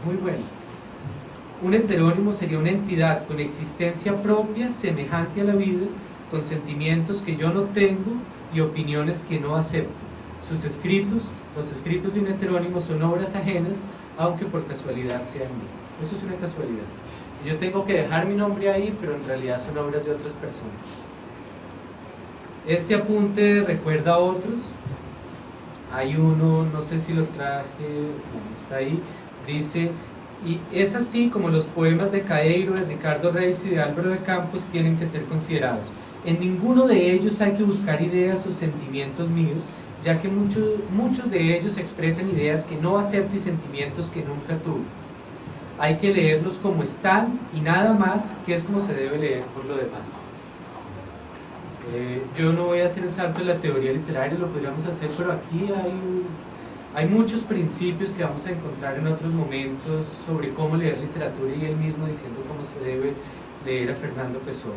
muy bueno. Un heterónimo sería una entidad con existencia propia, semejante a la vida, con sentimientos que yo no tengo y opiniones que no acepto. Sus escritos, los escritos de un heterónimo son obras ajenas, aunque por casualidad sean mías. Eso es una casualidad. Yo tengo que dejar mi nombre ahí, pero en realidad son obras de otras personas. Este apunte recuerda a otros. Hay uno, no sé si lo traje, está ahí, dice: y es así como los poemas de Caeiro, de Ricardo Reis y de Álvaro de Campos tienen que ser considerados. En ninguno de ellos hay que buscar ideas o sentimientos míos, ya que muchos de ellos expresan ideas que no acepto y sentimientos que nunca tuve. Hay que leerlos como están y nada más, que es como se debe leer por lo demás. Yo no voy a hacer el salto de la teoría literaria, lo podríamos hacer, pero aquí hay muchos principios que vamos a encontrar en otros momentos sobre cómo leer literatura, y él mismo diciendo cómo se debe leer a Fernando Pessoa.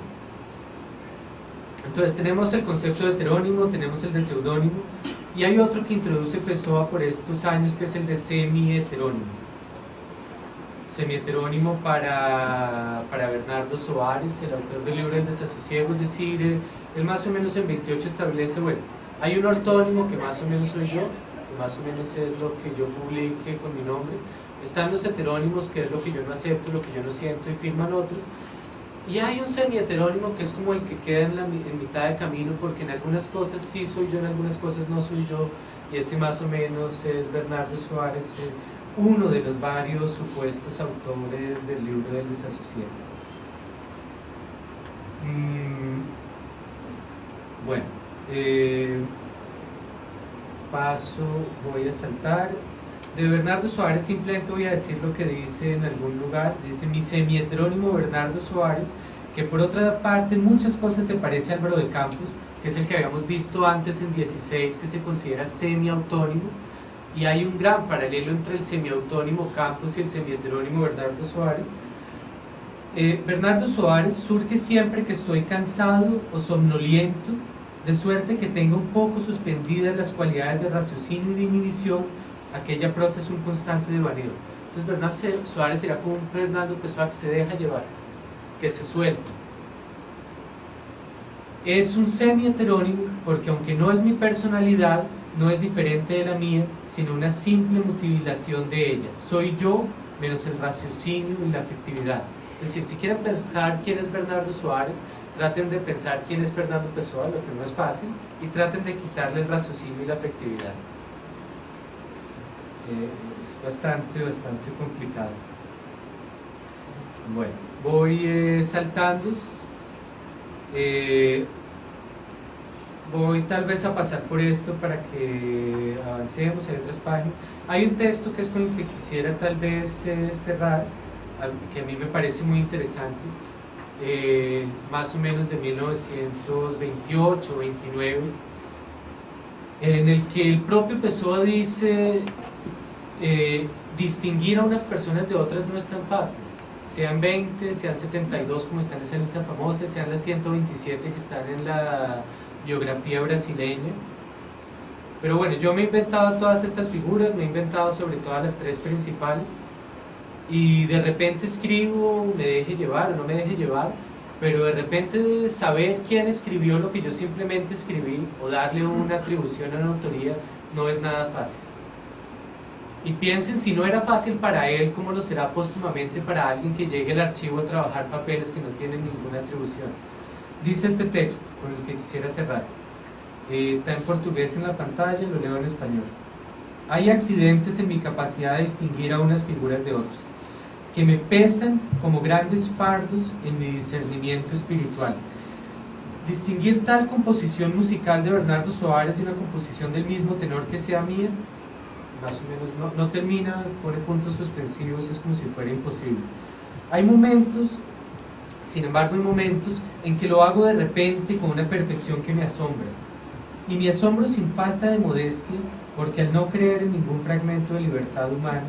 Entonces tenemos el concepto de heterónimo, tenemos el de seudónimo, y hay otro que introduce Pessoa por estos años, que es el de semi-heterónimo. Semi-heterónimo para Bernardo Soares, el autor del libro El desasosiego, es decir, él más o menos en 28 establece, bueno, hay un ortónimo que más o menos soy yo, que más o menos es lo que yo publique con mi nombre. Están los heterónimos, que es lo que yo no acepto, lo que yo no siento, y firman otros. Y hay un semi-heterónimo que es como el que queda en mitad de camino, porque en algunas cosas sí soy yo, en algunas cosas no soy yo, y ese más o menos es Bernardo Soares, uno de los varios supuestos autores del libro del desasosiego. Bueno, voy a saltar. De Bernardo Soares simplemente voy a decir lo que dice en algún lugar. Dice: mi semi-heterónimo Bernardo Soares, que por otra parte en muchas cosas se parece a Álvaro de Campos, que es el que habíamos visto antes en 16, que se considera semi-autónimo, y hay un gran paralelo entre el semi-autónimo Campos y el semi-heterónimo Bernardo Soares. Bernardo Soares surge siempre que estoy cansado o somnoliento, de suerte que tenga un poco suspendidas las cualidades de raciocinio y de inhibición. Aquella prosa es un constante devaneo. Entonces Bernardo Soares será como un Fernando Pessoa que se deja llevar, que se suelta. Es un semi-heterónimo porque, aunque no es mi personalidad, no es diferente de la mía, sino una simple mutilación de ella. Soy yo menos el raciocinio y la afectividad. Es decir, si quieren pensar quién es Bernardo Soares, traten de pensar quién es Fernando Pessoa, lo que no es fácil, y traten de quitarle el raciocinio y la afectividad. Es bastante complicado. Bueno, voy saltando. Voy tal vez a pasar por esto para que avancemos. Hay otras páginas. Hay un texto que es con el que quisiera tal vez cerrar, que a mí me parece muy interesante, más o menos de 1928 29, en el que el propio Pessoa dice: distinguir a unas personas de otras no es tan fácil, sean 20, sean 72 como están en esa lista famosa, sean las 127 que están en la biografía brasileña. Pero bueno, yo me he inventado todas estas figuras, me he inventado sobre todas las tres principales, y de repente escribo, me deje llevar o no me deje llevar, pero de repente saber quién escribió lo que yo simplemente escribí, o darle una atribución a una autoría, no es nada fácil. Y piensen, si no era fácil para él, ¿cómo lo será póstumamente para alguien que llegue al archivo a trabajar papeles que no tienen ninguna atribución? Dice este texto con el que quisiera cerrar. Está en portugués en la pantalla, lo leo en español. Hay accidentes en mi capacidad de distinguir a unas figuras de otras, que me pesan como grandes fardos en mi discernimiento espiritual. Distinguir tal composición musical de Bernardo Soares de una composición del mismo tenor que sea mía, más o menos no termina, pone puntos suspensivos, es como si fuera imposible. Hay momentos, sin embargo, hay momentos en que lo hago de repente con una perfección que me asombra, y me asombro sin falta de modestia, porque al no creer en ningún fragmento de libertad humana,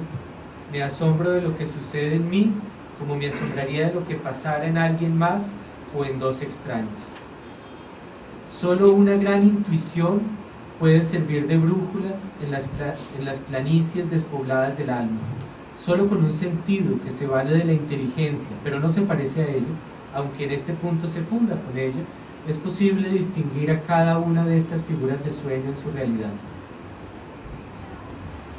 me asombro de lo que sucede en mí, como me asombraría de lo que pasara en alguien más o en dos extraños. Solo una gran intuición puede servir de brújula en las planicies despobladas del alma. solo con un sentido que se vale de la inteligencia, pero no se parece a ella, aunque en este punto se funda con ella, es posible distinguir a cada una de estas figuras de sueño en su realidad.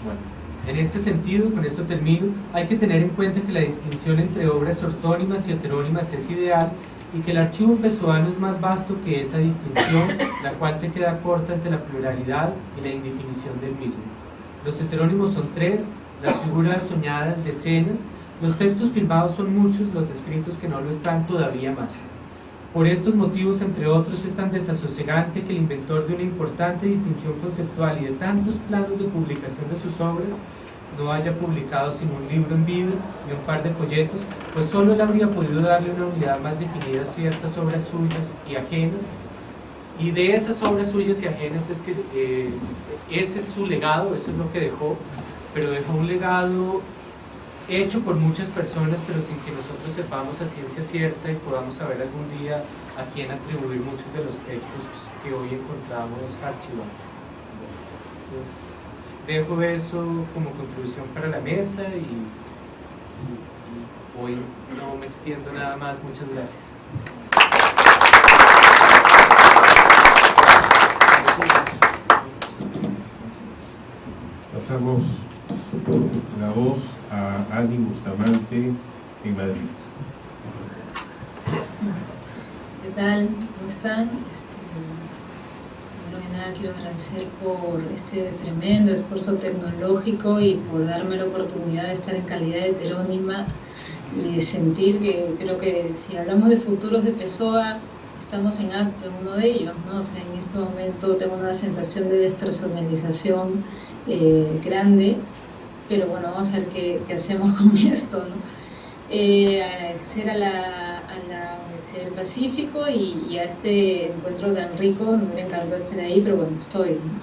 Bueno, en este sentido, con esto termino, hay que tener en cuenta que la distinción entre obras ortónimas y heterónimas es ideal y que el archivo pessoano es más vasto que esa distinción, la cual se queda corta ante la pluralidad y la indefinición del mismo. Los heterónimos son 3, las figuras soñadas decenas, los textos filmados son muchos, los escritos que no lo están todavía más. Por estos motivos, entre otros, es tan desasosegante que el inventor de una importante distinción conceptual y de tantos planos de publicación de sus obras no haya publicado sino un libro en vida y un par de folletos, pues solo él habría podido darle una unidad más definida a ciertas obras suyas y ajenas, y de esas obras suyas y ajenas es que ese es su legado, eso es lo que dejó, pero dejó un legado hecho por muchas personas, pero sin que nosotros sepamos a ciencia cierta y podamos saber algún día a quién atribuir muchos de los textos que hoy encontramos archivados. Entonces, dejo eso como contribución para la mesa y hoy no me extiendo nada más. Muchas gracias. Pasamos la voz a Ani Bustamante en Madrid. ¿Qué tal? ¿Cómo están? Primero que nada quiero agradecer por este tremendo esfuerzo tecnológico y por darme la oportunidad de estar en calidad de heterónima y de sentir que creo que si hablamos de futuros de Pessoa, estamos en acto en uno de ellos, ¿no? O sea, en este momento tengo una sensación de despersonalización grande, pero bueno, vamos a ver qué hacemos con esto, ¿no? Agradecer a la Universidad del Pacífico y a este encuentro tan rico, me encantó estar ahí, pero bueno, estoy, ¿no?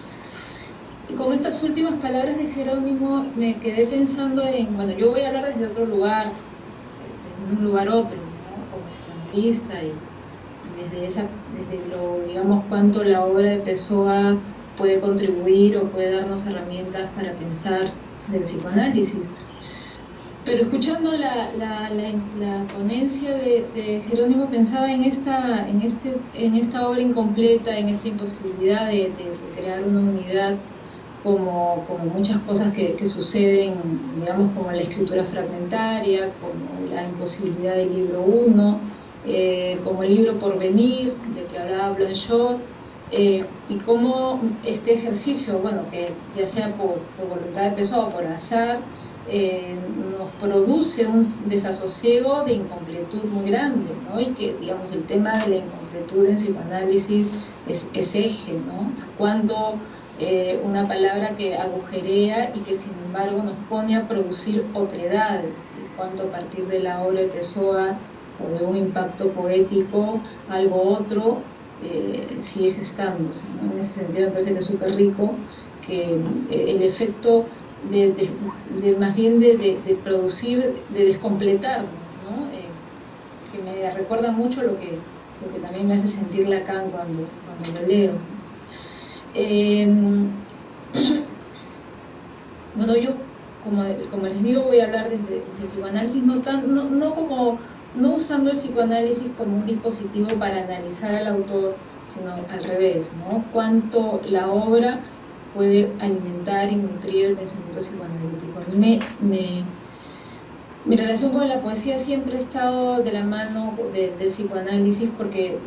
Y con estas últimas palabras de Jerónimo me quedé pensando en, bueno, yo voy a hablar desde otro lugar, desde un lugar otro, ¿no? Como psicoanalista y desde lo, digamos, cuánto la obra de Pessoa puede contribuir o puede darnos herramientas para pensar del psicoanálisis. Pero escuchando la ponencia de Jerónimo pensaba en esta obra incompleta, en esta imposibilidad de crear una unidad como muchas cosas que suceden, digamos, como la escritura fragmentaria, como la imposibilidad del libro 1, como el libro por venir, de que hablaba Blanchot, y cómo este ejercicio, bueno, que ya sea por voluntad de Pessoa o por azar, nos produce un desasosiego de incompletud muy grande, ¿no? Y que, digamos, el tema de la incompletud en psicoanálisis es eje, ¿no? O sea, cuando una palabra que agujerea y que sin embargo nos pone a producir otredades, ¿sí? Cuando a partir de la obra de Pessoa o de un impacto poético, algo otro sigue gestándose, ¿no? En ese sentido me parece que es súper rico que el efecto más bien de producir, de descompletar, ¿no? Que me recuerda mucho lo que también me hace sentir Lacan cuando lo leo. Bueno, yo como les digo, voy a hablar desde el psicoanálisis, no usando el psicoanálisis como un dispositivo para analizar al autor, sino al revés, ¿no? Cuánto la obra puede alimentar y nutrir el pensamiento psicoanalítico. Mi relación con la poesía siempre ha estado de la mano del psicoanálisis, porque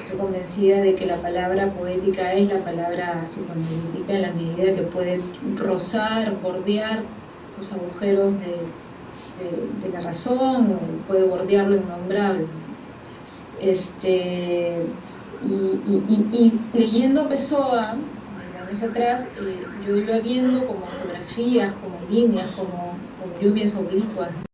estoy convencida de que la palabra poética es la palabra psicoanalítica en la medida que puede rozar, bordear los agujeros de la razón, puede bordear lo innombrable. Y leyendo Pessoa, años atrás, yo iba viendo como fotografías, como líneas, como lluvias oblicuas,